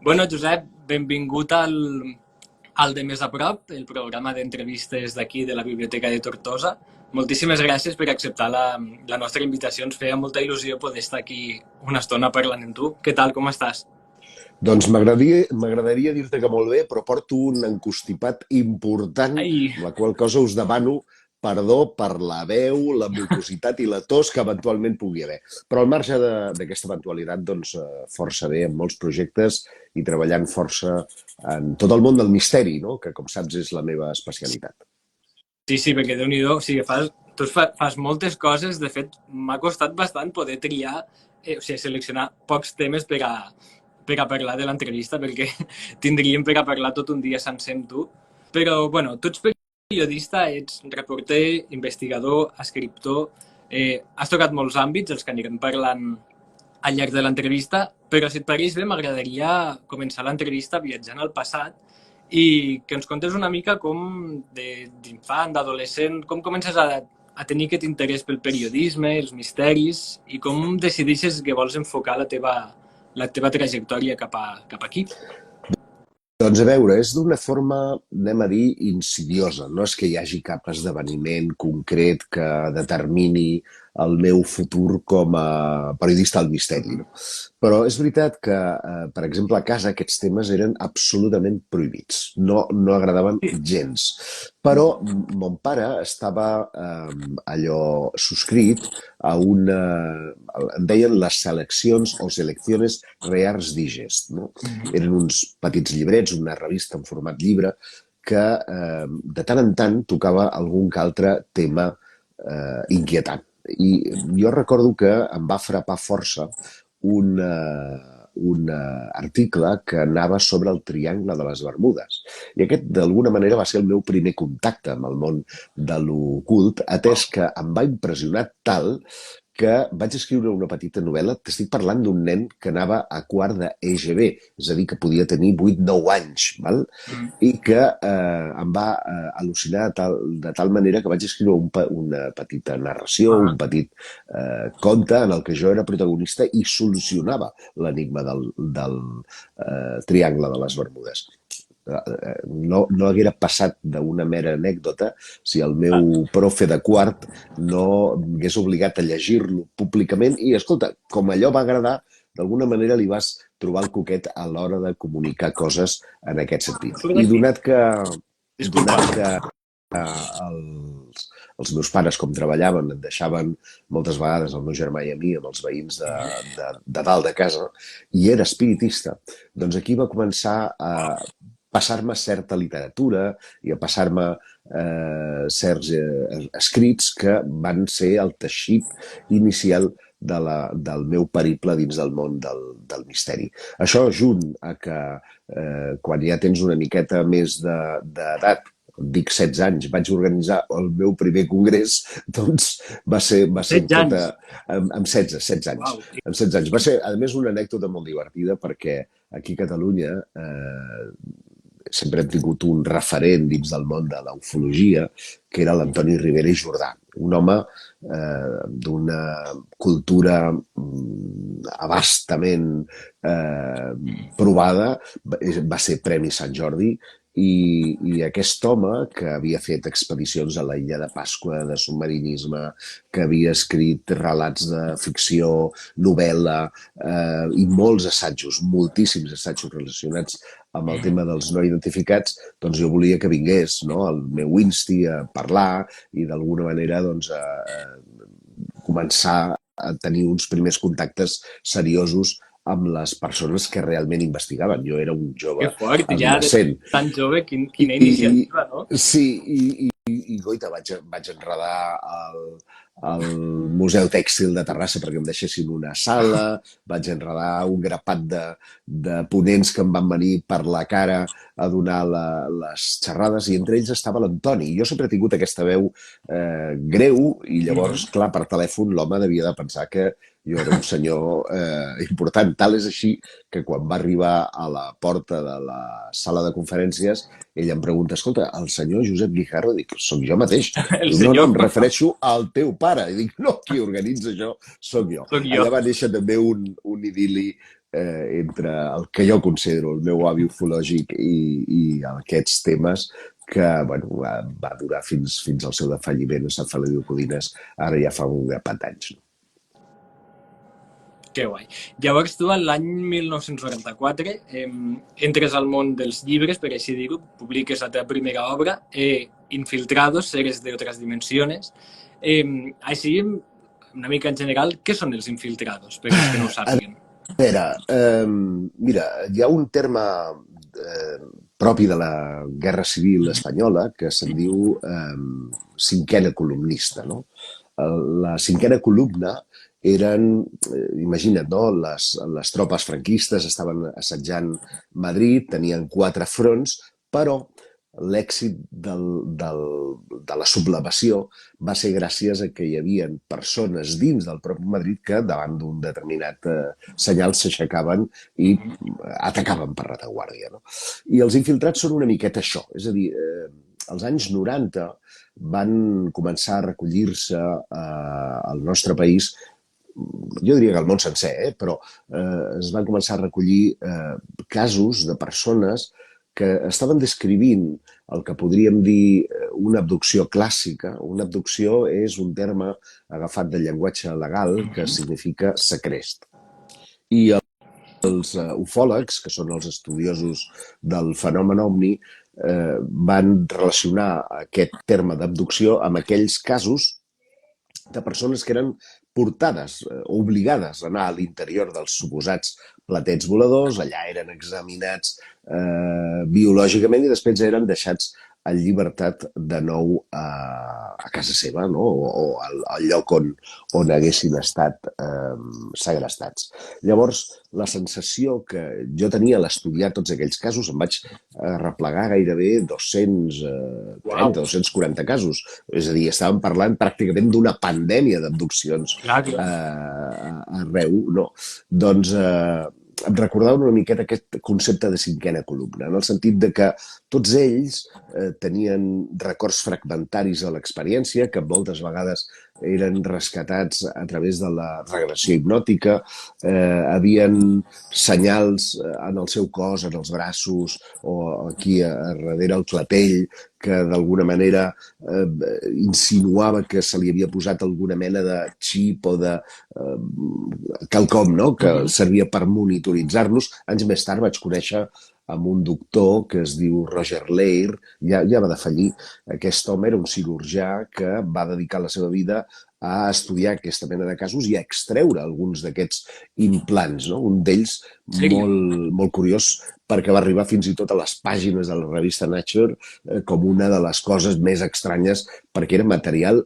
Bueno, Josep, benvingut al de Més a prop, el programa d'entrevistes d'aquí de la Biblioteca de Tortosa. Moltíssimes gràcies per acceptar la nostra invitació. Ens feia molta il·lusió poder estar aquí una estona parlant amb tu. Què tal, com estàs? Doncs m'agradaria dir-te que molt bé, però porto un encostipat important, Ai, amb la qual cosa us demano perdó per la veu, la mucositat i la tos que eventualment pugui haver. Però al marge d'aquesta eventualitat, doncs, força bé, amb molts projectes i treballant força en tot el món del misteri, no? Que, com saps, és la meva especialitat. sí, sí, perquè Déu-n'hi-do, o sigui, fas moltes coses. De fet, m'ha costat bastant poder triar, o sigui, seleccionar pocs temes per a parlar de l'entrevista, perquè tindríem per a parlar tot un dia sencer amb tu. Però, bueno, tu ets periodista, ets reporter, investigador, escriptor, has tocat molts àmbits, els que anirem parlant al llarg de l'entrevista, però si et pareix bé, m'agradaria començar l'entrevista viatjant al passat i que ens contes una mica com d'infant, d'adolescent, com comences a tenir aquest interès pel periodisme, els misteris, i com decideixes que vols enfocar la teva trajectòria cap aquí. Doncs a veure, és d'una forma, anem a dir, insidiosa. No és que hi hagi cap esdeveniment concret que determini el meu futur com a periodista del misteri. No? Però és veritat que, per exemple, a casa aquests temes eren absolutament prohibits. No agradaven gens. Però mon pare estava allò subscrit a una... En deien les seleccions o selecciones rears digest. No? Eren uns petits llibrets, una revista en format llibre, que de tant en tant tocava algun que altre tema inquietant. I jo recordo que em va frapar força un, article que anava sobre el Triangle de les Bermudes. I aquest, d'alguna manera, va ser el meu primer contacte amb el món de l'ocult, atès que em va impressionar tal que vaig escriure una petita novel·la. T'estic parlant d'un nen que anava a quart de EGB, és a dir, que podia tenir 8-9 anys, val? Mm. I que em va al·lucinar de tal manera que vaig escriure una petita narració, un petit conte en el que jo era protagonista i solucionava l'enigma del Triangle de les Bermudes. No haguera passat d'una mera anècdota si el meu profe de quart no m'hagués obligat a llegir-lo públicament i, escolta, com allò va agradar, d'alguna manera li vas trobar el coquet a l'hora de comunicar coses en aquest sentit. I donat que, Disculpa. donat que els meus pares, com treballaven, et deixaven moltes vegades el meu germà i a mi amb els veïns de dalt de casa, i era espiritista, doncs aquí va començar a passar-me certa literatura i a passar-me certs escrits que van ser el teixit inicial del meu periple dins del món del misteri. Això, junt a que quan ja tens una miqueta més d'edat, dic 16 anys, vaig organitzar el meu primer congrés, doncs va ser 16 tota... anys. Amb 16 anys. Uau. Amb 16 anys. Va ser, a més, una anècdota molt divertida perquè aquí a Catalunya sempre hem tingut un referent dins del món de la ufologia, que era l'Antoni Ribera i Jordà, un home d'una cultura abastament provada, va ser Premi Sant Jordi, i aquest home, que havia fet expedicions a l'illa de Pasqua, de submarinisme, que havia escrit relats de ficció, novel·la i molts assajos, moltíssims assajos relacionats amb el tema dels no identificats, doncs jo volia que vingués, no?, al meu Insti a parlar i d'alguna manera doncs, començar a tenir uns primers contactes seriosos amb les persones que realment investigaven. Jo era un Que jove fort, ja de adolescent. tan jove, I, quina i, iniciativa, no? sí, i goita, vaig enredar al Museu Tèxtil de Terrassa perquè em deixessin una sala, vaig enredar un grapat de ponents que em van venir per la cara a donar les xerrades, i entre ells estava l'Antoni. Jo sempre he tingut aquesta veu greu, i llavors, clar, per telèfon l'home devia de pensar que jo era un senyor important. Tal és així que quan va arribar a la porta de la sala de conferències, ell em pregunta: escolta, el senyor Josep Guijarro? Dic, soc jo mateix. El Diu, no, senyor em refereixo al teu pare. I dic, no, qui organitza això soc jo. sóc jo. Allà va néixer també un idil·li entre el que jo considero el meu avi ufològic i aquests temes que bueno, va durar fins al seu defalliment a Sant Feliu de Codines, ara ja fa un grapat d'anys. Que guai. Llavors tu, l'any 1994, entres al món dels llibres, per així dir-ho, publiques la teva primera obra, Infiltrados, seres de otras dimensiones. Així, una mica en general, què són els infiltrados, per als que no ho sàpiguen? A veure, mira, hi ha un terme propi de la Guerra Civil espanyola que se'n diu cinquena columnista, no? La cinquena columna eren, imagina't, no? Les tropes franquistes estaven assetjant Madrid, tenien 4 fronts, però l'èxit de la sublevació va ser gràcies a que hi havia persones dins del propi Madrid que davant d'un determinat senyal s'aixecaven i atacaven per retaguardia. No? I els infiltrats són una miqueta això, és a dir, als anys 90 van començar a recollir-se al nostre país, jo diria que al món sencer, però es van començar a recollir casos de persones que estaven descrivint el que podríem dir una abducció clàssica. Una abducció és un terme agafat del llenguatge legal que significa segrest. I els ufòlegs, que són els estudiosos del fenomen ovni, van relacionar aquest terme d'abducció amb aquells casos de persones que eren portades, obligades a anar a l'interior dels suposats platets voladors, allà eren examinats biològicament i després eren deixats en llibertat de nou a casa seva, no? O al lloc on haguessin estat segrestats. Llavors, la sensació que jo tenia a l'estudiar tots aquells casos, em vaig replegar gairebé 230, 240 casos. És a dir, estàvem parlant pràcticament d'una pandèmia d'abduccions arreu. No. Doncs em recordava una miqueta aquest concepte de cinquena columna, en el sentit de que tots ells tenien records fragmentaris de l'experiència, que moltes vegades eren rescatats a través de la regressió hipnòtica, havien senyals en el seu cos, en els braços o aquí a darrere el clatell, que d'alguna manera insinuava que se li havia posat alguna mena de xip o de quelcom, no? Que servia per monitoritzar-los. Anys més tard vaig conèixer amb un doctor que es diu Roger Leir, ja va defallir. Aquest home era un cirurgià que va dedicar la seva vida a estudiar aquesta mena de casos i a extreure alguns d'aquests implants, no? Un d'ells molt curiós perquè va arribar fins i tot a les pàgines de la revista Nature com una de les coses més estranyes perquè era material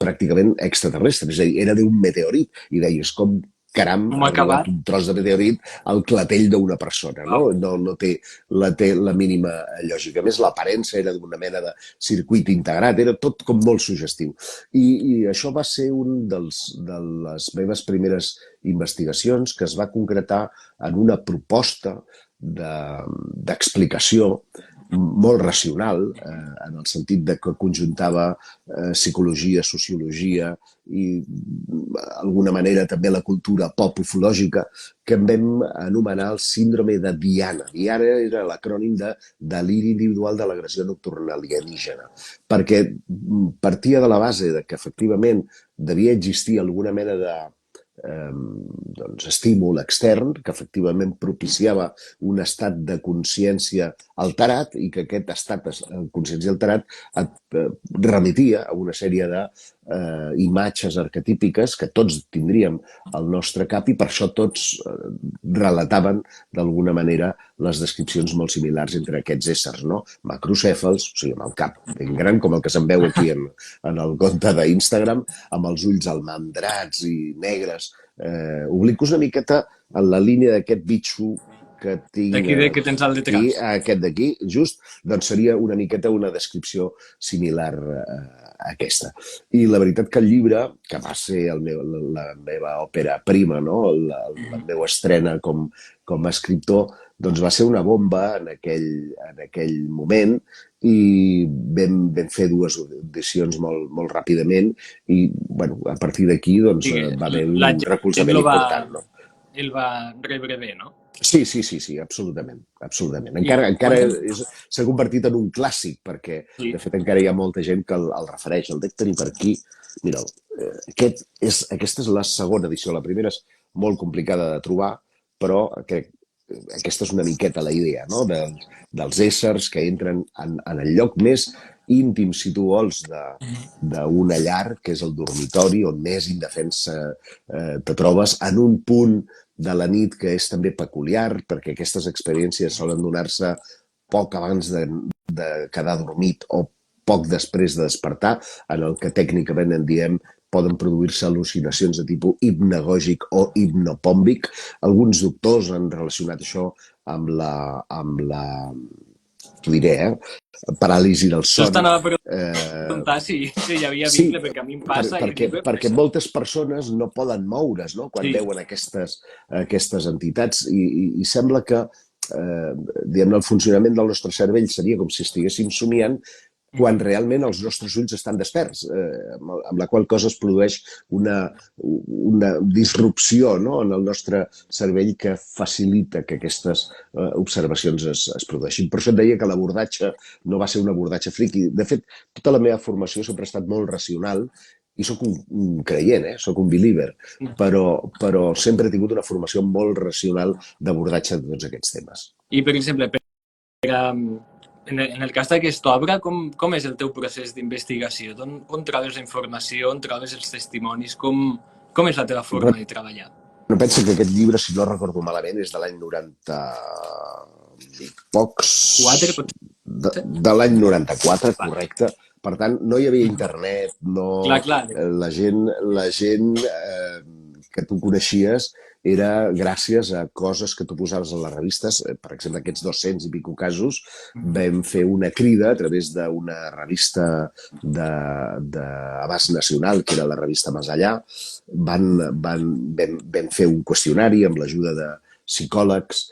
pràcticament extraterrestre, és a dir, era d'un meteorit i deies com caram, ha arribat un tros de meteorit al clatell d'una persona, no? No té la mínima lògica. A més, l'aparença era d'una mena de circuit integrat, era tot com molt suggestiu. I això va ser un de les meves primeres investigacions que es va concretar en una proposta d'explicació molt racional, en el sentit de que conjuntava psicologia, sociologia i d'alguna manera també la cultura pop ufològica, que en vam anomenar el síndrome de Diana. Diana era l'acrònim de deliri individual de l'agressió nocturna alienígena, perquè partia de la base de que efectivament devia existir alguna mena de estímul extern que efectivament propiciava un estat de consciència alterat i que aquest estat de consciència alterat et remetia a una sèrie de imatges arquetípiques que tots tindríem al nostre cap i per això tots relataven d'alguna manera les descripcions molt similars entre aquests éssers, no? Macrocèfals, o sigui, amb el cap ben gran com el que se'n veu aquí en el compte d'Instagram, amb els ulls almendrats i negres, obliquos una miqueta en la línia d'aquest bitxo que tinc que tens al detrás. Aquest d'aquí, just, doncs seria una miqueta una descripció similar a aquesta. I la veritat que el llibre, que va ser la meva òpera prima, no? La meva estrena com a escriptor, doncs va ser una bomba en aquell moment i vam fer 2 edicions molt ràpidament i bueno, a partir d'aquí doncs, va haver un recolzament important. No? el va rebre bé, no? Sí, absolutament, absolutament. Encara s'ha convertit en un clàssic, perquè, Sí. de fet, encara hi ha molta gent que el refereix. El dec tenir per aquí. Mira, aquesta és la segona edició. La primera és molt complicada de trobar, però crec aquesta és una miqueta la idea, no? Dels éssers que entren en el lloc més íntim, si tu vols, d'una llar, que és el dormitori, on més indefensa te trobes, en un punt de la nit que és també peculiar, perquè aquestes experiències solen donar-se poc abans de quedar dormit o poc després de despertar, en el que tècnicament en diem poden produir-se al·lucinacions de tipus hipnagògic o hipnopòmbic. Alguns doctors han relacionat això amb la t'ho diré, paràlisi del Just son. anava a preguntar si hi havia Sí, vincle, perquè a mi em passa i dic, perquè moltes persones no poden moure's, no? Quan sí. veuen aquestes entitats i sembla que diguem-ne, el funcionament del nostre cervell seria com si estiguéssim somiant quan realment els nostres ulls estan desperts, amb la qual cosa es produeix una disrupció, no?, en el nostre cervell que facilita que aquestes observacions es produeixin. Per això et deia que l'abordatge no va ser un abordatge friqui. De fet, tota la meva formació sempre ha estat molt racional i sóc un creient, sóc un believer, però sempre he tingut una formació molt racional d'abordatge de tots aquests temes. I, per exemple, en el cas d'aquesta obra, com és el teu procés d'investigació? On trobes la informació, on trobes els testimonis? Com és la teva forma de treballar? No penso que aquest llibre, si no recordo malament, és de l'any 90 i pocs... 4? De l'any 94, correcte. Per tant, no hi havia internet, no... Clar. La gent que tu coneixies era gràcies a coses que tu posaves a les revistes. Per exemple, aquests 200 i pico casos, vam fer una crida a través d'una revista d'abast nacional, que era la revista Més Allà. Vam fer un qüestionari amb l'ajuda de psicòlegs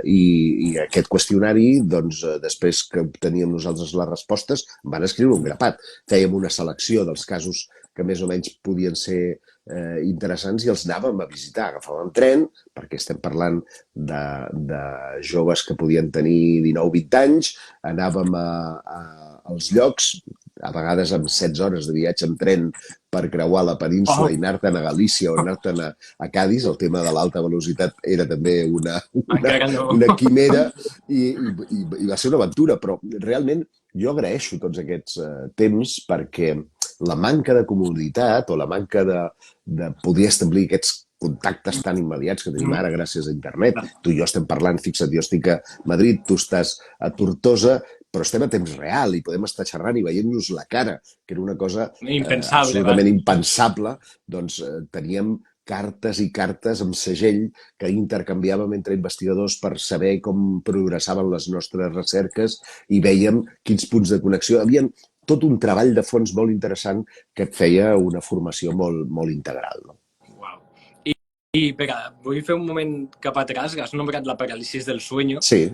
i aquest qüestionari, doncs, després que obteníem nosaltres les respostes, van escriure un grapat. Fèiem una selecció dels casos que més o menys podien ser interessants i els anàvem a visitar. Agafàvem tren, perquè estem parlant de joves que podien tenir 19-20 anys, anàvem als llocs, a vegades amb 16 hores de viatge en tren per creuar la península i anar-te'n a Galícia o anar-te'n a Cádiz. El tema de l'alta velocitat era també una quimera i va ser una aventura, però realment jo agraeixo tots aquests temps perquè la manca de comoditat o la manca de poder establir aquests contactes tan immediats que tenim ara gràcies a internet. Tu i jo estem parlant, fixa't, jo estic a Madrid, tu estàs a Tortosa, però estem a temps real i podem estar xerrant i veient-nos la cara, que era una cosa absolutament impensable. Doncs teníem cartes i cartes amb segell que intercanviàvem entre investigadors per saber com progressaven les nostres recerques i vèiem quins punts de connexió. Havien tot un treball de fons molt interessant que et feia una formació molt, molt integral. No? Uau. I vull fer un moment cap atrás, que has nombrat la paràlisi del sueño. Sí.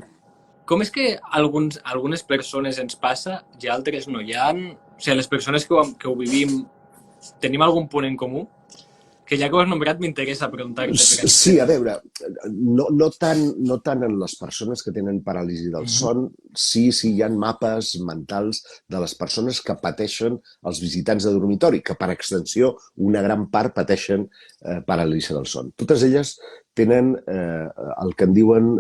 Com és que algunes persones ens passa i altres no hi ha? O sigui, les persones que ho vivim tenim algun punt en comú? Que ja que ho has nombrat m'interessa preguntar-te. Sí, a veure, no tant en les persones que tenen paràlisi del son, sí hi ha mapes mentals de les persones que pateixen els visitants de dormitori, que per extensió una gran part pateixen paràlisi del son. Totes elles tenen el que en diuen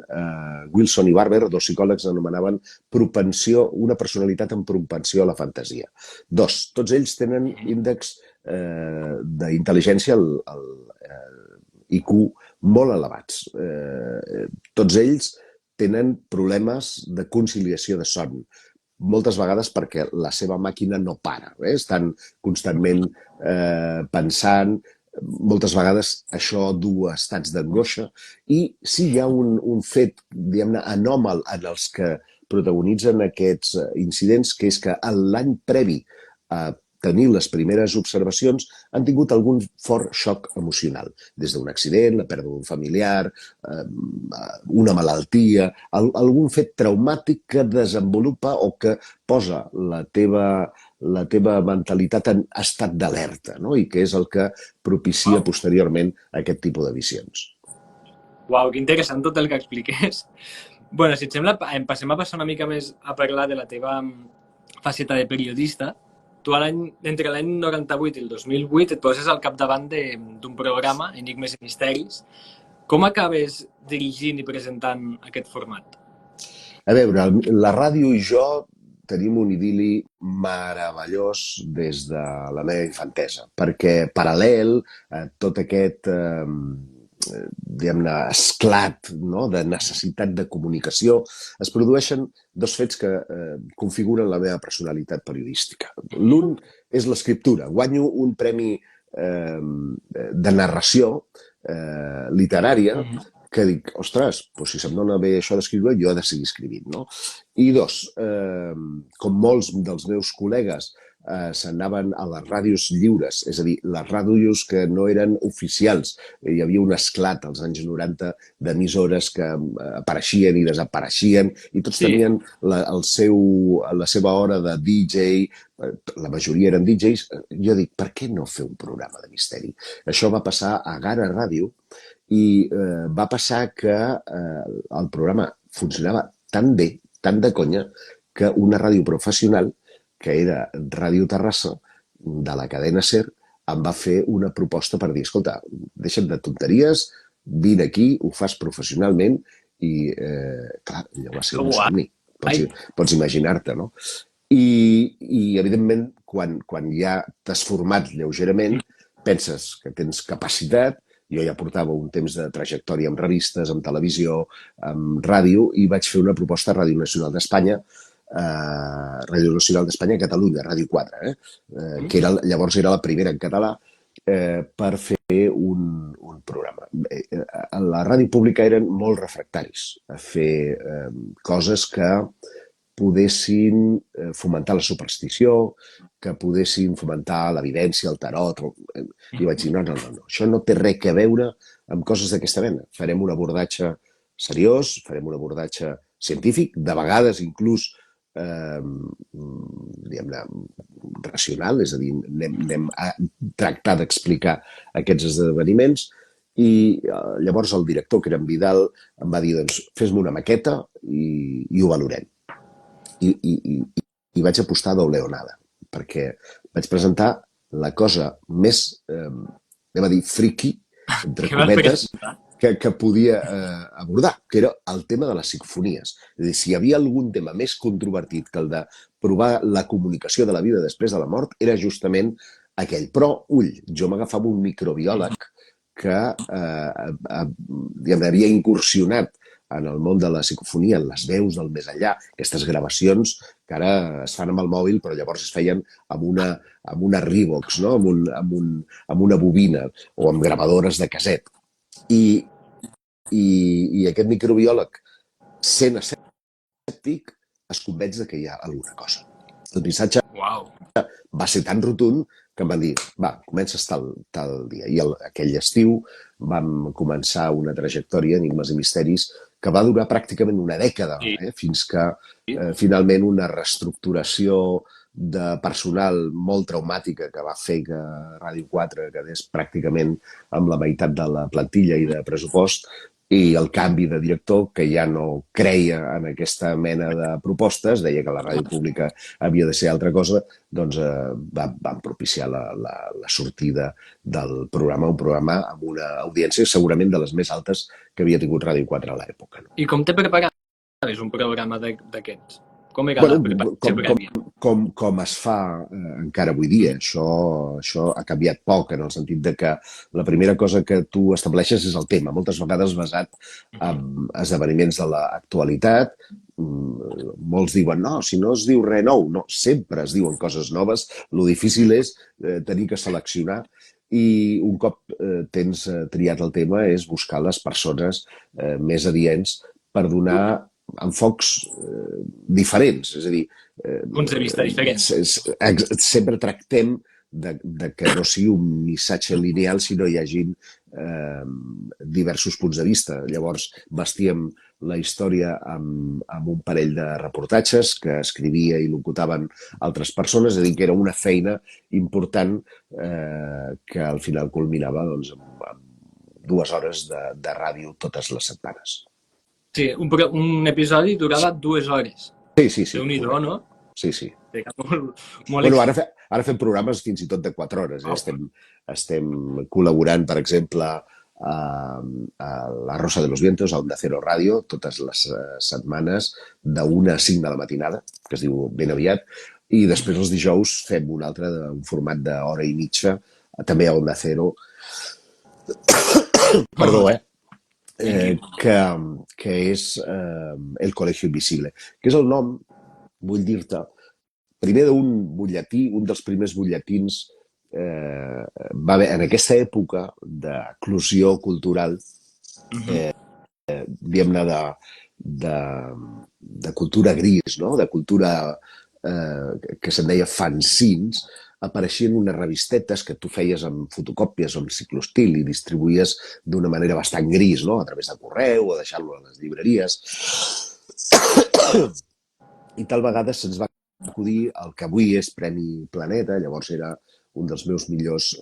Wilson i Barber, dos psicòlegs anomenaven una personalitat amb propensió a la fantasia. Tots ells tenen índex d'intel·ligència, el IQ, molt elevats. Tots ells tenen problemes de conciliació de son, moltes vegades perquè la seva màquina no para. Estan constantment pensant, moltes vegades això du a estats d'angoixa, i sí hi ha un fet, diguem-ne, anòmal en els que protagonitzen aquests incidents, que és que l'any previ a tenir les primeres observacions han tingut algun fort xoc emocional, des d'un accident, la pèrdua d'un familiar, una malaltia, algun fet traumàtic que desenvolupa o que posa la teva mentalitat en estat d'alerta, no? I que és el que propicia posteriorment aquest tipus de visions. Uau, que interessant tot el que expliques. Bueno, si et sembla, passem a passar una mica més a parlar de la teva faceta de periodista. Tu entre l'any 98 i el 2008 et poses al capdavant d'un programa, Enigmes i Misteris. Com acabes dirigint i presentant aquest format? A veure, la ràdio i jo tenim un idili meravellós des de la meva infantesa, perquè paral·lel a tot aquest diguem-ne, esclat, no?, de necessitat de comunicació, es produeixen dos fets que configuren la meva personalitat periodística. L'un és l'escriptura. Guanyo un premi de narració literària que dic, ostres, doncs si se'm dona bé això d'escriure, jo he de seguir escrivint, no? I dos, com molts dels meus col·legues s'anaven a les ràdios lliures, és a dir, les ràdios que no eren oficials. Hi havia un esclat als anys 90 d'emissores que apareixien i desapareixien i tots tenien la seva hora de DJ, la majoria eren DJs. Jo dic, per què no fer un programa de misteri? Això va passar a Gara Ràdio i va passar que el programa funcionava tan bé, tan de conya, que una ràdio professional, que era Ràdio Terrassa, de la cadena SER, em va fer una proposta per dir, escolta, deixa't de tonteries, vine aquí, ho fas professionalment i, clar, allò va ser un somni. Pots imaginar-te, no? I evidentment, quan ja t'has format lleugerament, penses que tens capacitat. Jo ja portava un temps de trajectòria amb revistes, amb televisió, amb ràdio, i vaig fer una proposta a Ràdio Nacional d'Espanya, Ràdio Nacional d'Espanya a Catalunya, Ràdio 4, que llavors era la primera en català, per fer un programa. A la ràdio pública eren molt refractaris a fer coses que poguessin fomentar la superstició, que poguessin fomentar l'evidència, el tarot. I vaig dir, no, això no té res a veure amb coses d'aquesta mena. Farem un abordatge seriós, farem un abordatge científic, de vegades inclús diguem-ne, racional, és a dir, anem a tractar d'explicar aquests esdeveniments. I llavors el director, que era en Vidal, em va dir, doncs, fes-me una maqueta i ho valorem. I vaig apostar a doble onada, perquè vaig presentar la cosa més, anem a dir, friki, entre cometes, que podia abordar, que era el tema de les psicofonies. És a dir, si hi havia algun tema més controvertit que el de provar la comunicació de la vida després de la mort, era justament aquell. Però, ull, jo m'agafava un microbiòleg que havia incursionat en el món de la psicofonia, en les veus del més enllà, aquestes gravacions que ara es fan amb el mòbil, però llavors es feien amb una Revox, no? amb una bobina o amb gravadores de casset. I aquest microbiòleg, sent escèptic, es convenç que hi ha alguna cosa. El missatge va ser tan rotund que em van dir, va, comences tal dia. I aquell estiu vam començar una trajectòria, Enigmes i Misteris, que va durar pràcticament una dècada, fins que finalment una reestructuració de personal molt traumàtica que va fer que Ràdio 4 quedés pràcticament amb la meitat de la plantilla i de pressupost, i el canvi de director, que ja no creia en aquesta mena de propostes, deia que la ràdio pública havia de ser altra cosa, doncs van propiciar la sortida del programa, un programa amb una audiència segurament de les més altes que havia tingut Ràdio 4 a l'època. I com te preparaves un programa d'aquests? Com era la preparació prèvia? Com es fa encara avui dia. Això ha canviat poc, en el sentit de que la primera cosa que tu estableixes és el tema, moltes vegades basat en esdeveniments de l'actualitat. Molts diuen, no, si no es diu res nou. No, sempre es diuen coses noves. Lo difícil és tenir que seleccionar, i un cop tens triat el tema és buscar les persones més adients per donar enfocs diferents, és a dir... Punts de vista diferents. Sempre tractem de que no sigui un missatge lineal, sinó hi hagi diversos punts de vista. Llavors, vestíem la història amb un parell de reportatges que escrivia i locutaven altres persones, és a dir, que era una feina important que al final culminava amb 2 hores de ràdio totes les setmanes. Sí, un episodi durava 2 hores. Sí, Déu-n'hi-do, correcte. no? Sí. Molt, molt Bueno, exigent. ara fem programes fins i tot de 4 hores. Estem col·laborant, per exemple, a La Rosa de los Vientos, a Onda Cero Ràdio, totes les setmanes, de 1 a 5 de la matinada, que es diu ben aviat, i després els dijous fem un altre, un format d'hora i mitja, també a Onda Cero, perdó, que és El Colegio Invisible, que és el nom, vull dir-te, primer d'un butlletí, un dels primers butlletins va haver, en aquesta època d'eclusió cultural, diguem-ne, de cultura gris, no? De cultura que se'n deia fanzines, apareixien unes revistetes que tu feies amb fotocòpies o amb ciclostil i distribuïes d'una manera bastant gris, no? A través de correu o deixant-lo a les llibreries. I tal vegada se'ns va acudir el que avui és Premi Planeta, llavors era un dels meus millors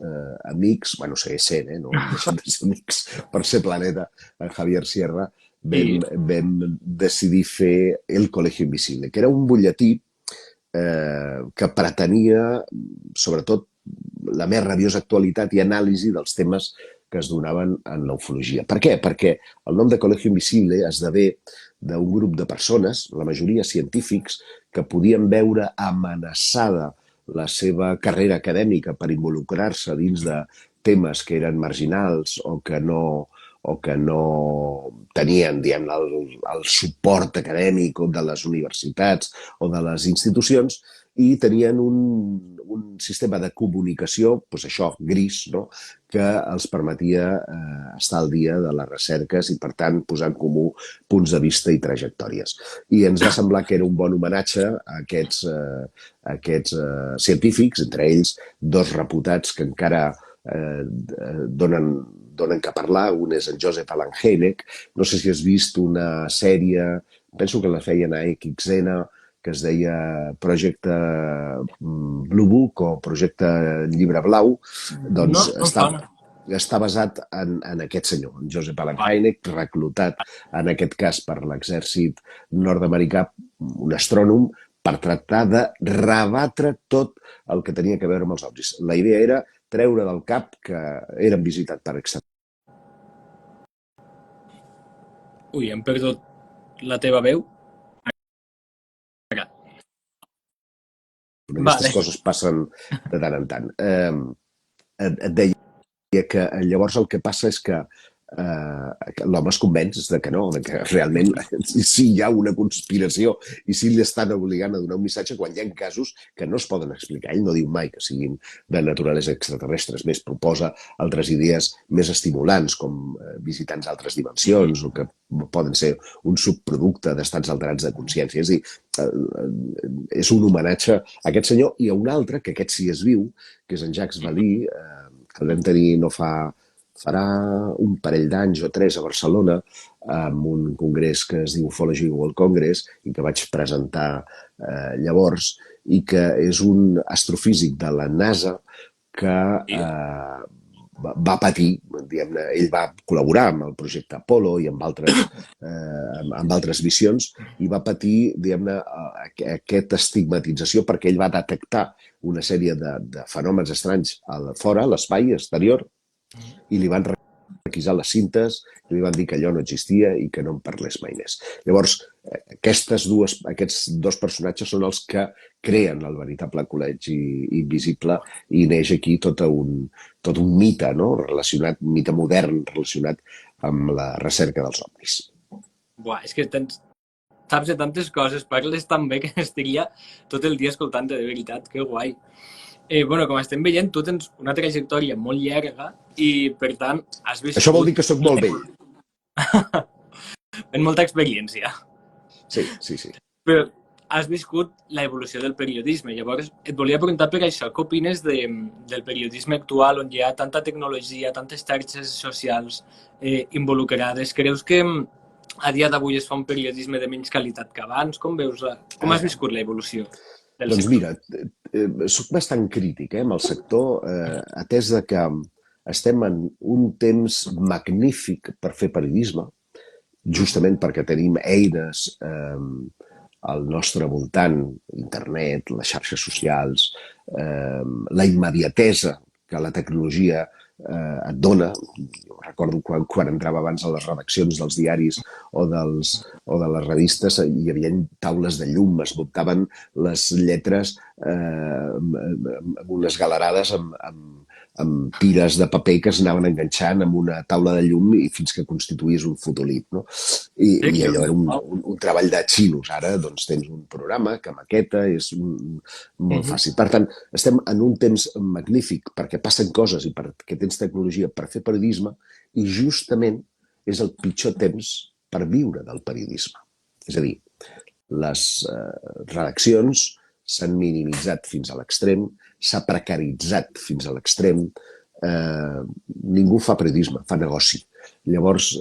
amics, bueno, segueix sent, no hem deixat de ser amics per ser Planeta, en Javier Sierra, vam decidir fer El Colegio Invisible, que era un butlletí que pretenia, sobretot, la més rabiosa actualitat i anàlisi dels temes que es donaven en la ufologia. Per què? Perquè el nom de Colegio Invisible esdevé d'un grup de persones, la majoria científics, que podien veure amenaçada la seva carrera acadèmica per involucrar-se dins de temes que eren marginals o que no tenien, diguem, el suport acadèmic de les universitats o de les institucions, i tenien un sistema de comunicació, doncs això, gris, no?, que els permetia estar al dia de les recerques i, per tant, posar en comú punts de vista i trajectòries. I ens va semblar que era un bon homenatge a aquests científics, entre ells 2 reputats que encara donen que parlar. Un és en Joseph Allen Hynek. No sé si has vist una sèrie, penso que la feien a XN, que es deia Projecte Blue Book o Projecte Llibre Blau. Doncs està basat en aquest senyor, en Joseph Allen Hynek, reclutat en aquest cas per l'exèrcit nord-americà, un astrònom, per tractar de rebatre tot el que tenia a veure amb els ovnis. La idea era treure del cap que eren visitats per extraterrestres. Ui, hem perdut la teva veu. Aquestes coses passen de tant en tant. Et deia que llavors el que passa és que l'home es convenç de que no, de que realment sí hi ha una conspiració i sí li estan obligant a donar un missatge, quan hi ha casos que no es poden explicar. Ell no diu mai que siguin de naturalesa extraterrestres, més proposa altres idees més estimulants, com visitants d'altres dimensions o que poden ser un subproducte d'estats alterats de consciència. És a dir, és un homenatge a aquest senyor i a un altre, que aquest sí és viu, que és en Jacques Vallée, que el vam tenir farà un parell d'anys o 3 a Barcelona, amb un congrés que es diu Ufology World Congress i que vaig presentar llavors, i que és un astrofísic de la NASA que va patir, diguem-ne, ell va col·laborar amb el projecte Apollo i amb altres missions, i va patir, diguem-ne, aquesta estigmatització perquè ell va detectar una sèrie de fenòmens estranys fora, a l'espai exterior, i li van requisar les cintes i li van dir que allò no existia i que no en parlés mai més. Llavors, aquests 2 personatges són els que creen el veritable col·legi invisible i neix aquí tot un mite, no?, relacionat, un mite modern relacionat amb la recerca dels ovnis. Buah, és que saps de tantes coses, parles tan bé que estaria tot el dia escoltant-te, de veritat, que guai. Bueno, com estem veient, tu tens una trajectòria molt llarga i, per tant, has viscut... Això vol dir que sóc molt vell. En molta experiència. Sí. Però has viscut la evolució del periodisme. Llavors, et volia preguntar per això, què opines del periodisme actual, on hi ha tanta tecnologia, tantes xarxes socials involucrades? Creus que a dia d'avui es fa un periodisme de menys qualitat que abans? Com has viscut la evolució del sector? Doncs mira, soc bastant crític amb el sector, atès que estem en un temps magnífic per fer periodisme, justament perquè tenim eines al nostre voltant, internet, les xarxes socials, la immediatesa que la tecnologia et dona. Jo recordo quan entrava abans a les redaccions dels diaris o de les revistes, hi havia taules de llum, es muntaven les lletres amb unes galerades amb tires de paper que s'anaven enganxant amb una taula de llum i fins que constituís un fotolip, no? I allò era un treball de xinos. Ara doncs tens un programa que maqueta, és molt fàcil. Per tant, estem en un temps magnífic perquè passen coses i perquè tens tecnologia per fer periodisme i justament és el pitjor temps per viure del periodisme. És a dir, les redaccions s'han minimitzat fins a l'extrem, s'ha precaritzat fins a l'extrem, ningú fa periodisme, fa negoci. Llavors,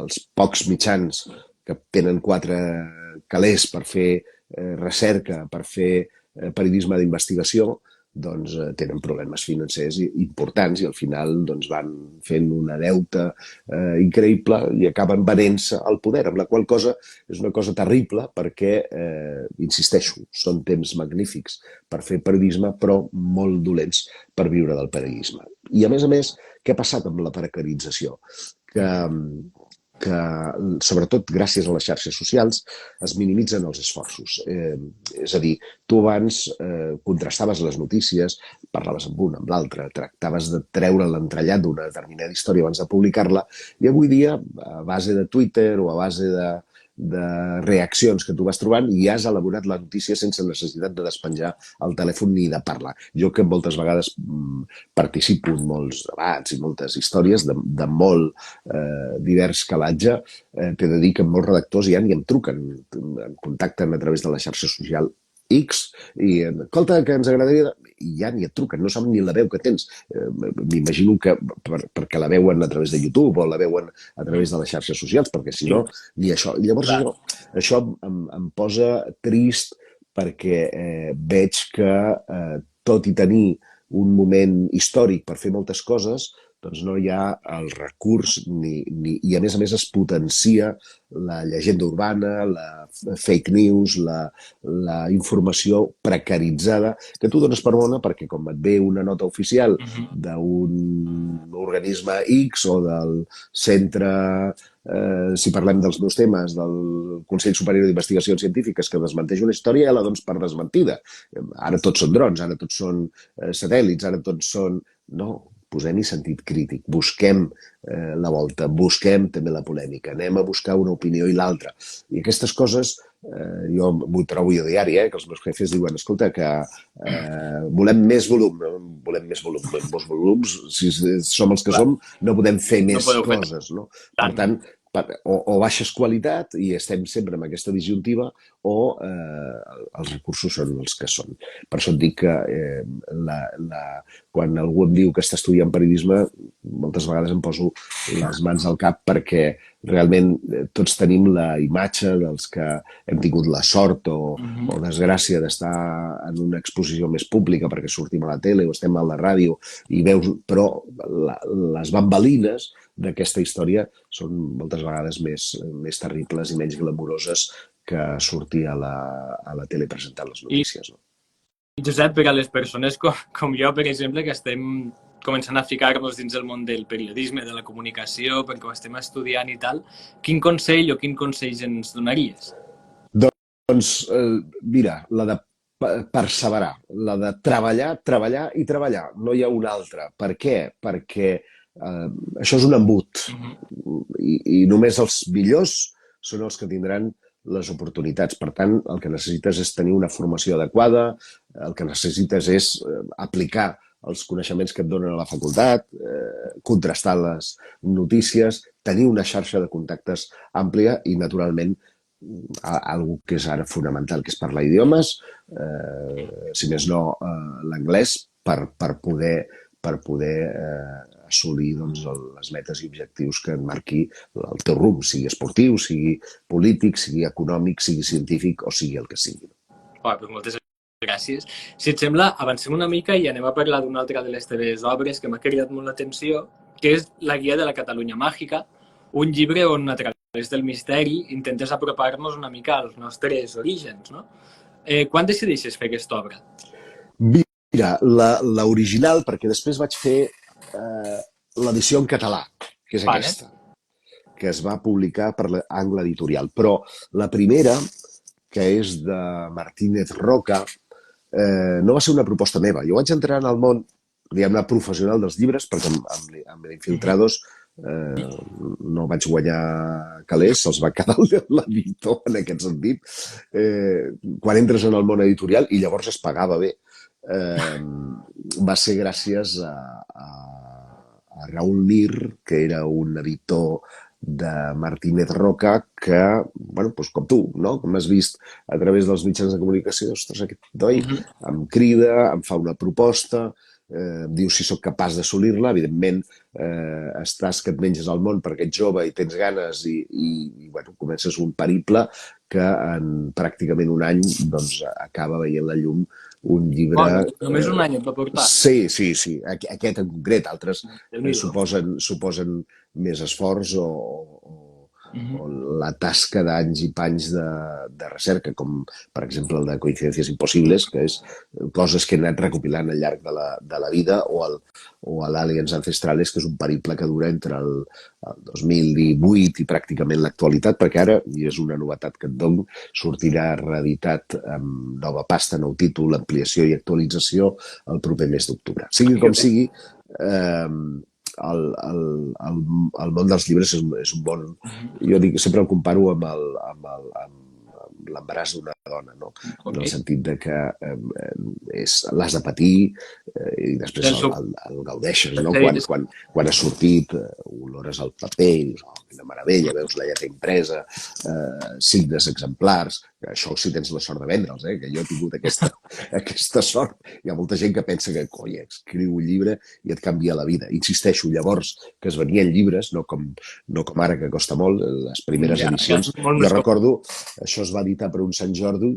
els pocs mitjans que tenen 4 calés per fer recerca, per fer periodisme d'investigació, doncs tenen problemes financers importants i al final doncs, van fent una deuta increïble i acaben venent-se al poder, amb la qual cosa és una cosa terrible perquè, insisteixo, són temps magnífics per fer periodisme, però molt dolents per viure del periodisme. I a més, què ha passat amb la precarització? Que sobretot gràcies a les xarxes socials es minimitzen els esforços. És a dir, tu abans contrastaves les notícies, parlaves amb un, amb l'altre, tractaves de treure l'entrellat d'una determinada història abans de publicar-la i avui dia, a base de Twitter o a base de reaccions que tu vas trobant i has elaborat la notícia sense necessitat de despenjar el telèfon ni de parlar. Jo que moltes vegades participo en molts debats i moltes històries de molt divers calatge, t'he de dir que molts redactors ja ni em truquen, em contacten a través de la xarxa social X i, escolta, que ens agradaria... I ja ni et truquen, no saben ni la veu que tens. M'imagino que perquè la veuen a través de YouTube o la veuen a través de les xarxes socials, perquè si no, ni això. Llavors això em posa trist perquè veig que tot i tenir un moment històric per fer moltes coses, doncs no hi ha el recurs i a més es potencia la llegenda urbana, la fake news, la informació precaritzada, que tu dones per bona perquè com et ve una nota oficial d'un organisme X o del centre, si parlem dels meus temes, del Consell Superior d'Investigacions Científiques que desmenteix una història, ja la dones per desmentida. Ara tots són drons, ara tots són satèl·lits, ara tots són... No, posem-hi sentit crític, busquem la volta, busquem també la polèmica, anem a buscar una opinió i l'altra. I aquestes coses, jo m'ho trobo jo diari, que els meus jefes diuen, escolta, que volem més volum, volem més volum, molts volums, si som els que som, no podem fer més coses, no? Per tant, o baixes qualitat i estem sempre amb aquesta disjuntiva o els recursos són els que són. Per això et dic que quan algú em diu que està estudiant periodisme, moltes vegades em poso les mans al cap perquè realment tots tenim la imatge dels que hem tingut la sort o desgràcia d'estar en una exposició més pública perquè sortim a la tele o estem a la ràdio i veus, però les bambalines d'aquesta història són moltes vegades més terribles i menys glamuroses que sortir a la tele presentant les notícies. I Josep, per a les persones com jo, per exemple, que estem començant a ficar-nos dins el món del periodisme, de la comunicació, perquè ho estem estudiant i tal, quin consell ens donaries? Doncs, mira, la de perseverar, la de treballar, treballar i treballar. No hi ha una altra. Per què? Perquè això és un embut i només els millors són els que tindran les oportunitats. Per tant, el que necessites és tenir una formació adequada, el que necessites és aplicar els coneixements que et donen a la facultat, contrastar les notícies, tenir una xarxa de contactes àmplia i, naturalment, algo que és ara fonamental, que és parlar idiomes, si més no l'anglès, per poder assolir les metes i objectius que et marqui el teu rumb, sigui esportiu, sigui polític, sigui econòmic, sigui científic o sigui el que sigui. Doncs moltes gràcies. Si et sembla, avancem una mica i anem a parlar d'una altra de les teves obres que m'ha cridat molt l'atenció, que és La guia de la Catalunya màgica, un llibre on a través del misteri intentes apropar-nos una mica als nostres orígens, no? Quan decideixes fer aquesta obra? Mira, l'original, perquè després vaig fer l'edició en català, que és Vale. aquesta, que es va publicar per l'Angle Editorial. Però la primera, que és de Martínez Roca, no va ser una proposta meva. Jo vaig entrar en el món, diguem-ne, professional dels llibres, perquè amb l'Infiltrados no vaig guanyar calés, se'ls va quedar l'editor en aquest sentit. Quan entres en el món editorial, i llavors es pagava bé, va ser gràcies a Raúl Mir, que era un editor de Martínez Roca, que, bueno, doncs com tu, no? Com has vist a través dels mitjans de comunicació, ostres, aquest noi em crida, em fa una proposta, em diu si sóc capaç d'assolir-la. Evidentment, estàs que et menges el món perquè ets jove i tens ganes i bueno, comences un periple que en pràcticament un any doncs, acaba veient la llum un llibre... Només un any et va portar? Sí. Aquest en concret. Altres suposen més esforç o la tasca d'anys i panys de recerca, com per exemple el de Coincidencias Imposibles, que és coses que he anat recopilant al llarg de la vida, o l'Aliens Ancestrales, que és un periple que dura entre el 2018 i pràcticament l'actualitat, perquè ara, i és una novetat que et dono, sortirà reeditat amb nova pasta, nou títol, ampliació i actualització el proper mes d'octubre. Sigui com sigui, el món dels llibres és un bon... Jo sempre el comparo amb l'embaràs d'una dona, no? En el sentit de que l'has de patir i després el gaudeixes, no? Quan has sortit, olores el paper i dius, oh, quina meravella, veus la lletra impresa, signes exemplars, això si tens la sort de vendre'ls, que jo he tingut aquesta sort. Hi ha molta gent que pensa que, coi, escriu un llibre i et canvia la vida. Insisteixo, llavors, que es venien llibres, no com ara, que costa molt, les primeres edicions. Jo recordo, això es va editar per un Sant Jordi,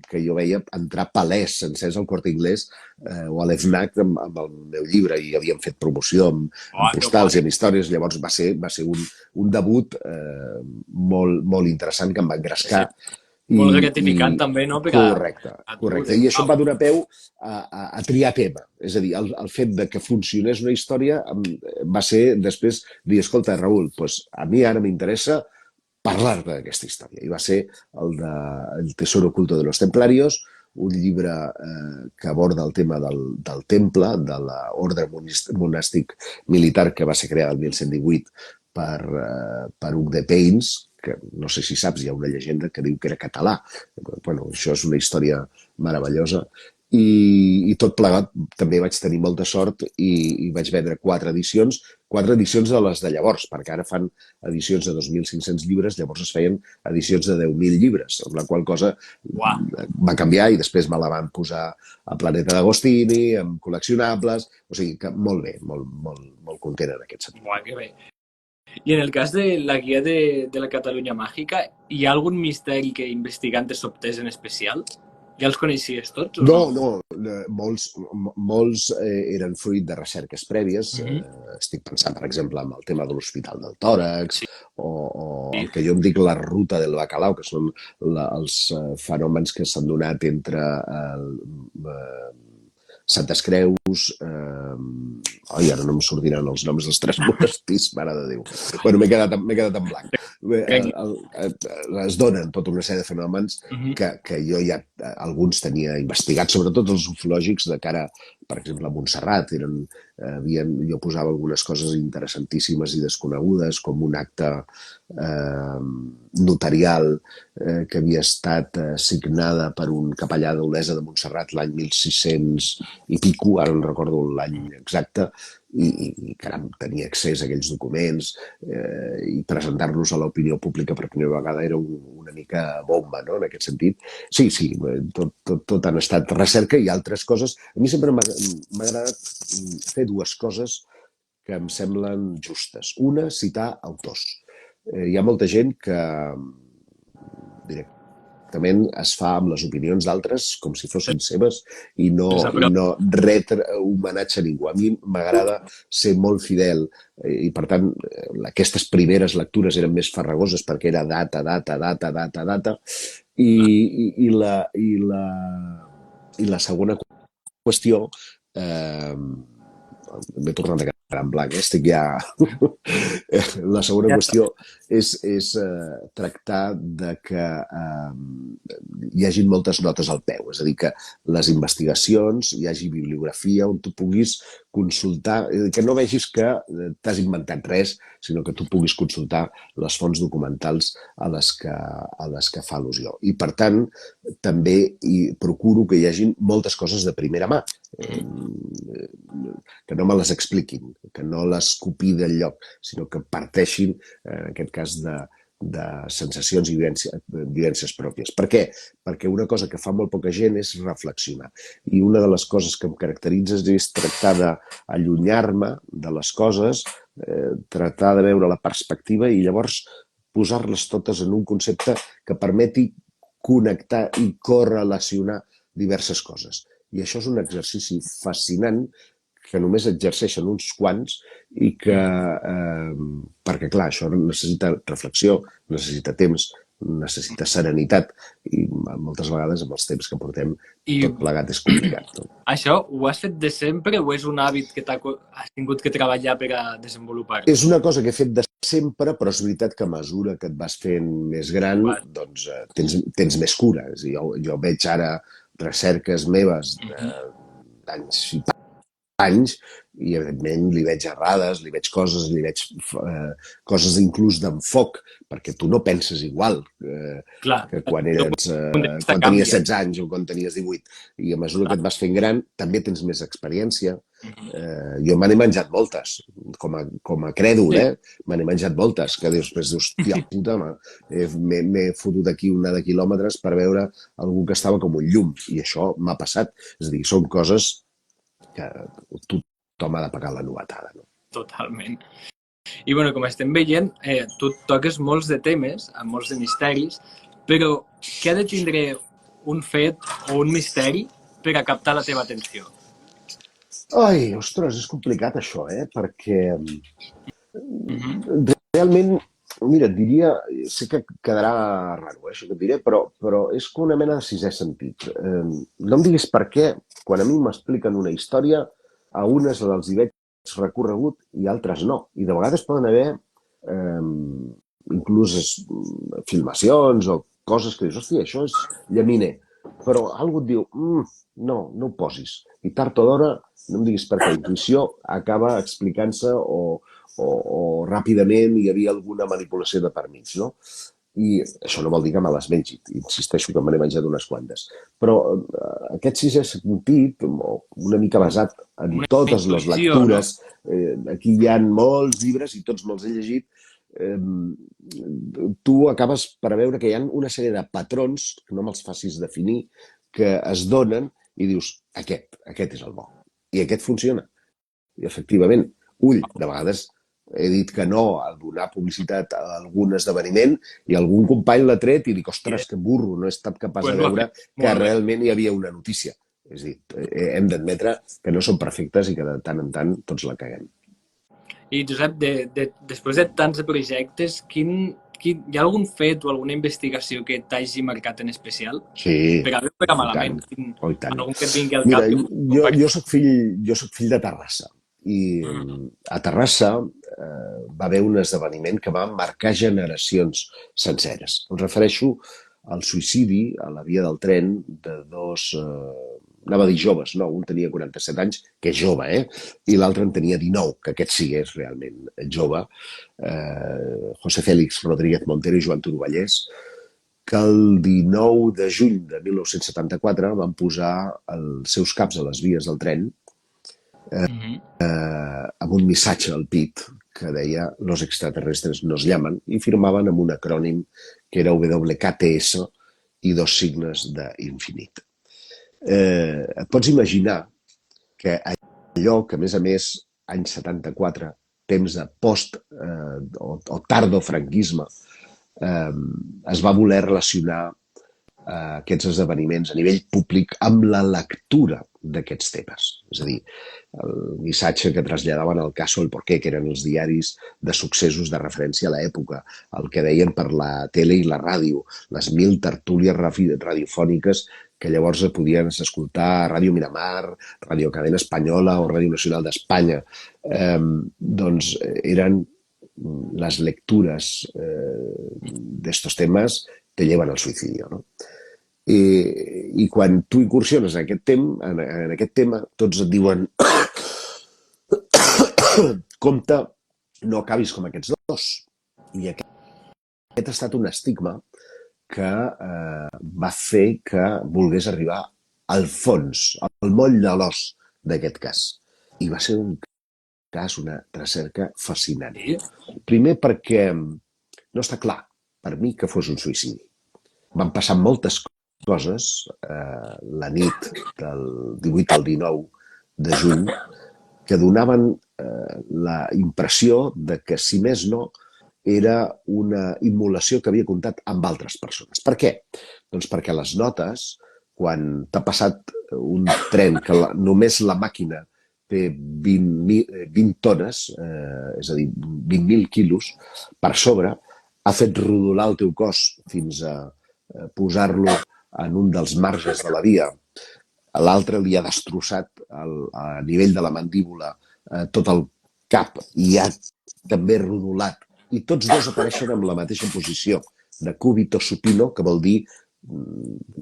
que jo veia entrar palès sencers al Corte Inglés o a l'FNAC amb el meu llibre, i havíem fet promoció amb postals i amb històries. Llavors va ser un debut molt interessant, que em va engrescar. Molt gratificant també, no? Correcte. I això em va donar peu a triar tema. És a dir, el fet de que funcionés una història va ser després dir, escolta, Raül, doncs a mi ara m'interessa parlar-te d'aquesta història. I va ser el de El tesoro oculto de los templarios, un llibre que aborda el tema del temple, de l'ordre monàstic militar que va ser creada el 1118 per Hug de Payns, que no sé si saps, hi ha una llegenda que diu que era català. Bueno, això és una història meravellosa. I tot plegat també vaig tenir molta sort i vaig vendre 4 edicions de les de llavors, perquè ara fan edicions de 2.500 llibres, llavors es feien edicions de 10.000 llibres, amb la qual cosa va canviar i després me la van posar a Planeta d'Agostini, amb col·leccionables, o sigui que molt bé, molt content en aquest sentit. Que bé. I en el cas de la guia de la Catalunya màgica, hi ha algun misteri que investigant te sobtés en especial? Ja els coneixies tots? No, molts eren fruit de recerques prèvies. Estic pensant, per exemple, en el tema de l'Hospital del Tòrax, o el que jo em dic la ruta del bacalao, que són els fenòmens que s'han donat entre Santes Creus, ara no em sortiran els noms dels 3 monestirs, mare de Déu. Bueno, m'he quedat en blanc. Es donen tota una sèrie de fenòmens que jo ja alguns tenia investigats, sobretot els ufològics de cara, per exemple, a Montserrat. Jo posava algunes coses interessantíssimes i desconegudes, com un acte notarial que havia estat signada per un capellà d'Olesa de Montserrat l'any 1600 i pico, ara no recordo l'any exacte, i caram, tenia accés a aquells documents i presentar-los a l'opinió pública per primera vegada era una mica bomba, no?, en aquest sentit. Sí, tot han estat recerca i altres coses. A mi sempre m'ha agradat fer 2 coses que em semblen justes. Una, citar autors. Hi ha molta gent que exactament es fa amb les opinions d'altres com si fossin seves i no retre homenatge a ningú. A mi m'agrada ser molt fidel i, per tant, aquestes primeres lectures eren més farragoses perquè era data i la segona qüestió m'he tornat a quedar en blanc, estic ja... La segona qüestió és tractar de que hi hagi moltes notes al peu, és a dir, que les investigacions, hi hagi bibliografia on tu puguis consultar, que no vegis que t'has inventat res, sinó que tu puguis consultar les fonts documentals a les que fa al·lusió. I, per tant, també procuro que hi hagi moltes coses de primera mà, que no me les expliquin, que no les copiï del lloc, sinó que parteixin, en aquest cas, de sensacions i vivències pròpies. Per què? Perquè una cosa que fa molt poca gent és reflexionar. I una de les coses que em caracteritza és tractar d'allunyar-me de les coses, tractar de veure la perspectiva i llavors posar-les totes en un concepte que permeti connectar i correlacionar diverses coses. I això és un exercici fascinant que només exerceixen uns quants i que, perquè clar, això necessita reflexió, necessita temps, necessita serenitat i moltes vegades amb els temps que portem tot plegat és complicat. Això ho has fet de sempre o és un hàbit que has tingut que treballar per a desenvolupar? És una cosa que he fet de sempre, però és veritat que a mesura que et vas fent més gran, doncs tens més cura. Jo veig ara recerques meves d'anys i anys i, evidentment, li veig errades, li veig coses, coses inclús d'enfoc, perquè tu no penses igual que quan tenies 16 anys o quan tenies 18. I a mesura que et vas fent gran, també tens més experiència. Jo me n'he menjat moltes, com a crèdol, me n'he menjat moltes, que després dius, hòstia puta, m'he fotut aquí una de quilòmetres per veure algú que estava com un llum, i això m'ha passat. És a dir, són coses que tothom ha de pagar la novetada. No? Totalment. I bueno, com estem veient, tu toques molts de temes, amb molts de misteris, però què ha de tindre un fet o un misteri per a captar la teva atenció? Ai, ostres, és complicat això, perquè realment, mira, et diria, sé que quedarà raro, això que et diré, però és com una mena de sisè sentit. No em diguis per què, quan a mi m'expliquen una història, a unes els hi veig recorregut i altres no. I de vegades poden haver inclús filmacions o coses que dius, hòstia, això és llaminer. Però algú et diu, no ho posis. I tard o d'hora, no em diguis per què, la intuïció acaba explicant-se o ràpidament hi havia alguna manipulació de per mig, no? I això no vol dir que me les mengi, insisteixo que me n'he menjat unes quantes. Però aquest sisè sentit, una mica basat en totes les lectures, aquí hi ha molts llibres i tots me'ls he llegit, tu acabes per veure que hi ha una sèrie de patrons, que no me'ls facis definir, que es donen i dius, aquest és el bo. I aquest funciona. I efectivament, ull, de vegades he dit que no a donar publicitat a algun esdeveniment i algun company l'ha tret i dic, ostres, que burro, no he estat capaç de veure que realment hi havia una notícia. És a dir, hem d'admetre que no som perfectes i que de tant en tant tots la caguem. I, Josep, després de tants projectes, hi ha algun fet o alguna investigació que t'hagi marcat en especial? Sí, per a bé o per a malament? i tant. Algun que et vingui al cap? Mira, jo soc fill de Terrassa i a Terrassa va haver un esdeveniment que va marcar generacions senceres. Em refereixo al suïcidi a la via del tren de dos, anava a dir joves, no, un tenia 47 anys, que és jove, i l'altre en tenia 19, que aquest sí és realment jove, José Félix Rodríguez Montero i Joan Turovallès, que el 19 de juny de 1974 van posar els seus caps a les vies del tren amb un missatge al pit que deia «Los extraterrestres nos llaman» i firmaven amb un acrònim que era WKTS i dos signes d'infinit. Et pots imaginar que allò que, a més, any 74, temps de post o tardofranquisme, es va voler relacionar aquests esdeveniments a nivell públic amb la lectura d'aquests temes. És a dir, el missatge que traslladaven al Caso El Porqué, que eren els diaris de successos de referència a l'època, el que deien per la tele i la ràdio, les 1000 tertúlies radiofòniques que llavors podien escoltar a Ràdio Miramar, Ràdio Cadena Espanyola o Ràdio Nacional d'Espanya. Doncs eren las lecturas de estos temas te llevan al suicidio, ¿no? I quan tu incursiones en aquest tema, tots et diuen compte, no acabis com aquests dos. I aquest ha estat un estigma que va fer que volgués arribar al fons, al moll de l'os d'aquest cas. I va ser un cas, una recerca fascinant. Primer perquè no està clar per mi que fos un suïcidi. Van passar moltes coses la nit del 18 al 19 de juny que donaven la impressió de que, si més no, era una immolació que havia comptat amb altres persones. Per què? Doncs perquè les notes, quan t'ha passat un tren que només la màquina té 20 tones, és a dir, 20.000 quilos per sobre, ha fet rodolar el teu cos fins a posar-lo en un dels marges de la via. L'altre li ha destrossat a nivell de la mandíbula tot el cap i ha també rodolat. I tots dos apareixen en la mateixa posició, de cúbito supino, que vol dir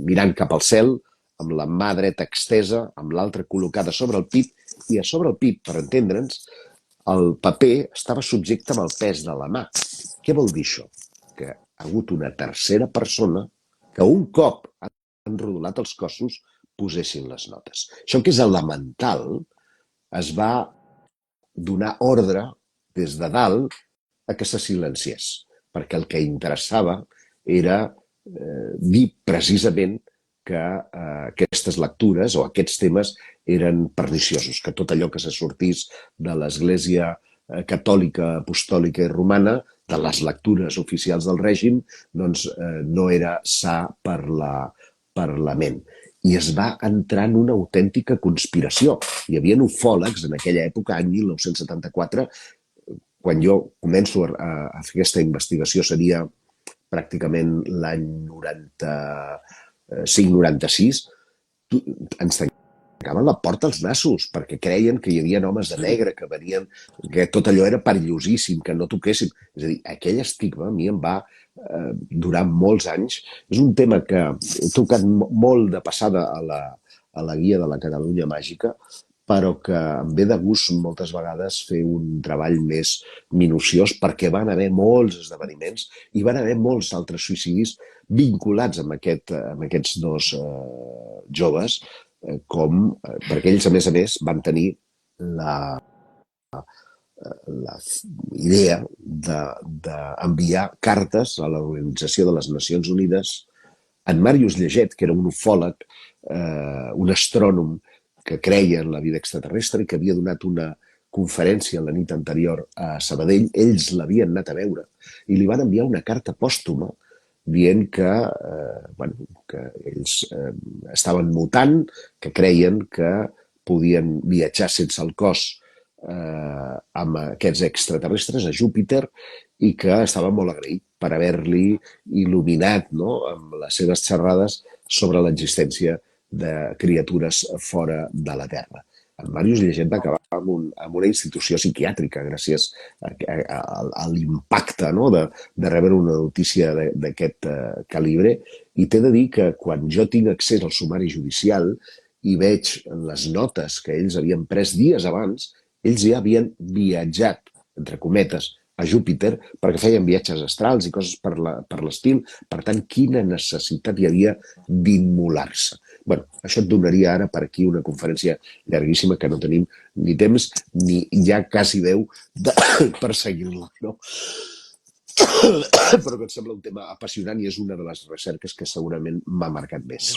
mirant cap al cel, amb la mà dreta extesa, amb l'altra col·locada sobre el pit, i a sobre el pit, per entendre'ns, el paper estava subjecte amb el pes de la mà. Què vol dir això? Que ha hagut una tercera persona que un cop han rodolat els cossos posessin les notes. Això, que és elemental, es va donar ordre des de dalt a que se silenciés, perquè el que interessava era dir precisament que aquestes lectures o aquests temes eren perniciosos, que tot allò que se sortís de l'Església catòlica, apostòlica i romana, de les lectures oficials del règim, doncs no era sa per la ment. I es va entrar en una autèntica conspiració. Hi havia ufòlegs en aquella època, any 1974, quan jo començo a fer aquesta investigació seria pràcticament l'any 95-96, ens tancaven la porta als nassos perquè creien que hi havia homes de negre que venien, que tot allò era perillosíssim, que no toquéssim. És a dir, aquell estigma a mi em va durar molts anys. És un tema que he tocat molt de passada a la guia de la Catalunya Màgica, però que em ve de gust moltes vegades fer un treball més minuciós perquè van haver molts esdeveniments i van haver molts altres suïcidis vinculats amb aquests dos joves, perquè ells, a més, van tenir la idea d'enviar cartes a l'Organització de les Nacions Unides. En Màrius Lleget, que era un ufòleg, un astrònom que creia en la vida extraterrestre i que havia donat una conferència la nit anterior a Sabadell, ells l'havien anat a veure i li van enviar una carta pòstuma dient que ells estaven mutant, que creien que podien viatjar sense el cos amb aquests extraterrestres a Júpiter i que estava molt agraït per haver-li il·luminat, no?, amb les seves xerrades sobre l'existència de criatures fora de la Terra. En Màrius Lleget va acabar amb una institució psiquiàtrica gràcies a l'impacte, no?, de rebre una notícia d'aquest calibre. I t'he de dir que quan jo tinc accés al sumari judicial i veig les notes que ells havien pres dies abans, ells ja havien viatjat, entre cometes, a Júpiter perquè feien viatges astrals i coses per l'estil. Per tant, quina necessitat hi havia d'immolar-se? Bé, això et donaria ara per aquí una conferència llarguíssima que no tenim ni temps ni ja quasi veu per seguir-la, no? Però que em sembla un tema apassionant i és una de les recerques que segurament m'ha marcat més.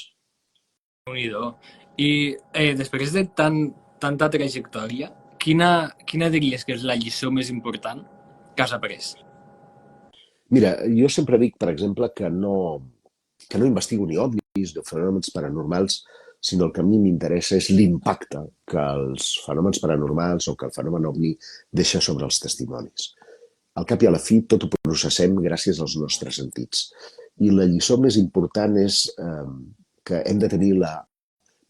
Déu-n'hi-do. I després de tanta trajectòria, quina diries que és la lliçó més important que has après? Mira, jo sempre dic, per exemple, que no que no investigo ni ovnis ni fenòmens paranormals, sinó el que a mi m'interessa és l'impacte que els fenòmens paranormals o que el fenomen ovni deixa sobre els testimonis. Al cap i a la fi, tot ho processem gràcies als nostres sentits. I la lliçó més important és que hem de tenir la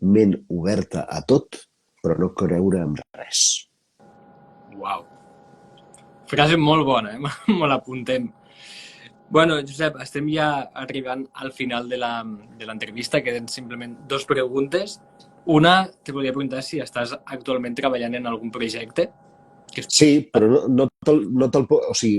ment oberta a tot, però no creure en res. Uau. Frase molt bona, Me l'apuntem. Bueno, Josep, estem ja arribant al final de l'entrevista. Queden simplement 2 preguntes. Una, te volia preguntar si estàs actualment treballant en algun projecte. Sí, però no te'l... O sigui,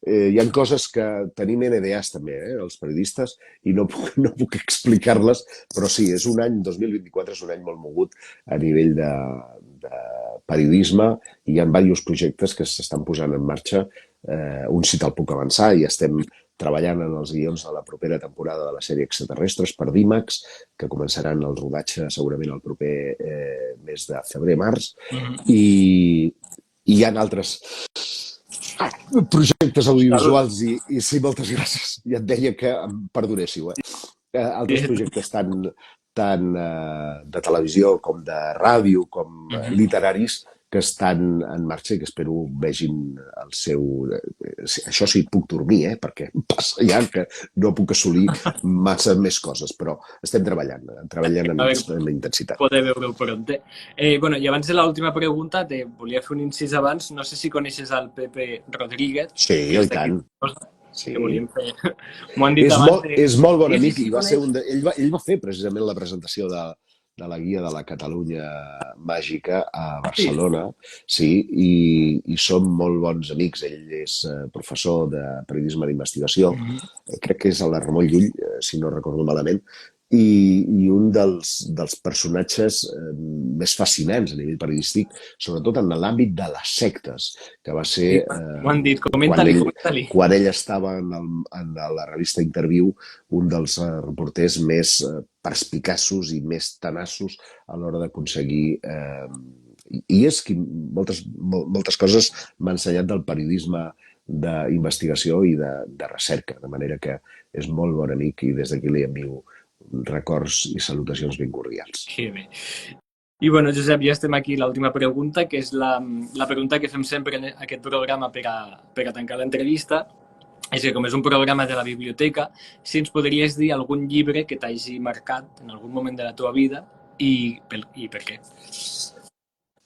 hi ha coses que tenim NDAs també, els periodistes, i no puc explicar-les, però sí, és un any, 2024 és un any molt mogut a nivell de periodisme, i hi ha diversos projectes que s'estan posant en marxa. Un sí te'l puc avançar, i estem treballant en els guions de la propera temporada de la sèrie Extraterrestres per Dimax, que començaran el rodatge segurament el proper mes de febrer-març, i hi ha altres projectes audiovisuals i sí, moltes gràcies. Ja et deia que em perdonéssiu. Altres projectes tant de televisió com de ràdio com literaris que estan en marxa i que espero vegin el seu... Això sí, puc dormir, perquè passa ja que no puc assolir massa més coses, però estem treballant amb intensitat. Poder veure-ho prompte. Bueno, i abans de l'última pregunta, te volia fer un incís abans. No sé si coneixes el Pepe Rodríguez. Sí, i tant. Sí. Que volíem fer. M'ho han dit abans. És molt bon amic i va ser ell va fer precisament la presentació de la guia de la Catalunya Màgica a Barcelona, sí, i som molt bons amics. Ell és professor de periodisme d'investigació, crec que és a la Ramon Llull, si no recordo malament, i un dels personatges més fascinants a nivell periodístic, sobretot en l'àmbit de les sectes, que va ser... M'ho han dit, comenta-li. Quan ell estava en la revista Interviu, un dels reporters més perspicaços i més tenaços a l'hora d'aconseguir... I és qui moltes coses m'ha ensenyat del periodisme d'investigació i de recerca, de manera que és molt bon amic i des d'aquí li envio records i salutacions ben cordials. Que bé. I bueno, Josep, ja estem aquí. L'última pregunta, que és la pregunta que fem sempre en aquest programa per a tancar l'entrevista, és que com és un programa de la biblioteca, si ens podries dir algun llibre que t'hagi marcat en algun moment de la teva vida i per què?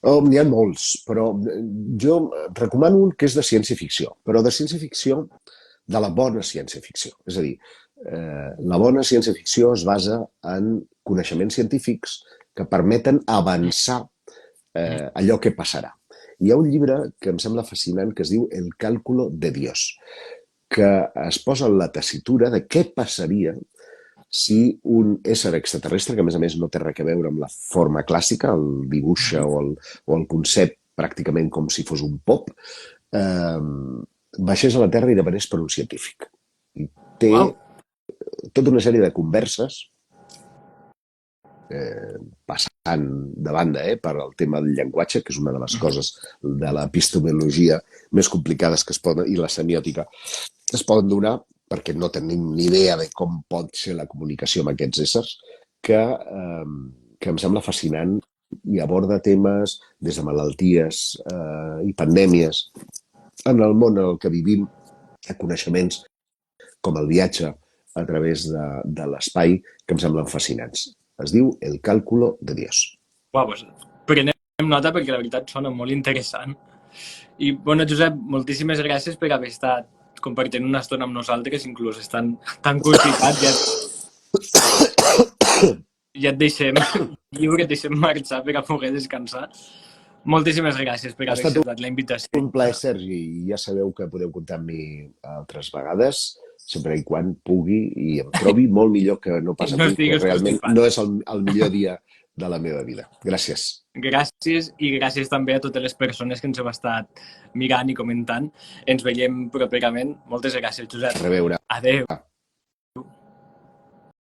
N'hi ha molts, però jo recomano un que és de ciència-ficció, però de ciència-ficció de la bona ciència-ficció. És a dir, la bona ciència-ficció es basa en coneixements científics que permeten avançar allò que passarà. Hi ha un llibre que em sembla fascinant que es diu El cálculo de Dios, que es posa en la tessitura de què passaria si un ésser extraterrestre, que a més no té res a veure amb la forma clàssica, el dibuixa o el concep pràcticament com si fos un pop, baixés a la Terra i devenés per un científic. I té tota una sèrie de converses passant de banda per al tema del llenguatge, que és una de les coses de l'epistemologia més complicades que es poden, i la semiòtica, que es poden donar perquè no tenim ni idea de com pot ser la comunicació amb aquests éssers, que em sembla fascinant i aborda temes des de malalties i pandèmies en el món en el que vivim, a coneixements com el viatge a través de l'espai, que em semblen fascinants. Es diu El cálculo de Dios. Uau, doncs prenem nota perquè la veritat sona molt interessant. I, bueno, Josep, moltíssimes gràcies per haver estat compartint una estona amb nosaltres, inclús estan tan constipat, ja et deixem lliure, et deixem marxar per a poder descansar. Moltíssimes gràcies per haver acceptat la invitació. Un plaer, Sergi, i ja sabeu que podeu comptar amb mi altres vegades, sempre i quan pugui i em trobi molt millor que no pas avui, que realment no és el millor dia de la meva vida. Gràcies. Gràcies i gràcies també a totes les persones que ens heu estat mirant i comentant. Ens veiem properament. Moltes gràcies, Josep. A reveure. Adéu.